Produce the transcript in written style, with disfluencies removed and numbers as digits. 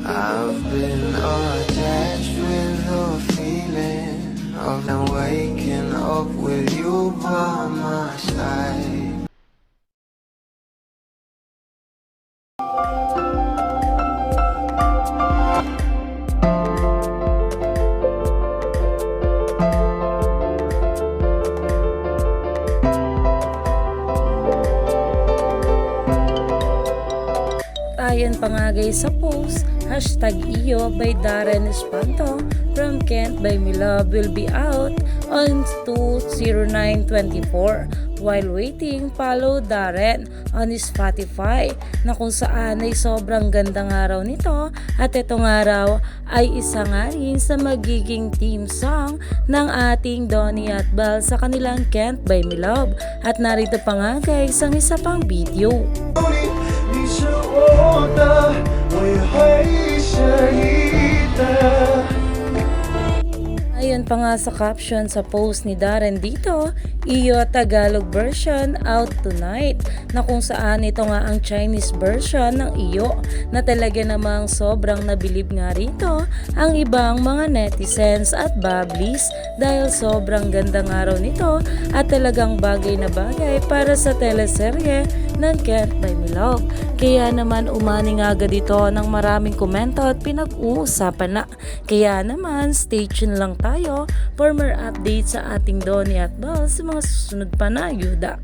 I've been attached with the feeling of now waking up with you by my side. Ayon pa nga guys sa post, #iyo by Darren Espanto from Kent by Me Love will be out on 2/09/24. While waiting, follow Darren on Spotify na kung saan ay sobrang gandang araw nito at itong araw ay isa nga rin sa magiging theme song ng ating Donny at Belle sa kanilang Kent by Me Love. At narito pa nga guys ang isa pang video. 你是我的，我也会是你的。 Ayon pa nga sa caption sa post ni Darren dito, Iyo Tagalog version out tonight, na kung saan ito nga ang Chinese version ng Iyo na talaga namang sobrang nabilib nga rito ang ibang mga netizens at bablis dahil sobrang gandang araw nito at talagang bagay na bagay para sa teleserye ng Kent by Me Love. Kaya naman umani nga agad ito ng maraming komento at pinag-uusapan na. Kaya naman stay tuned lang tayo for more updates sa ating Donny at Belle sa mga susunod pa na ayuda.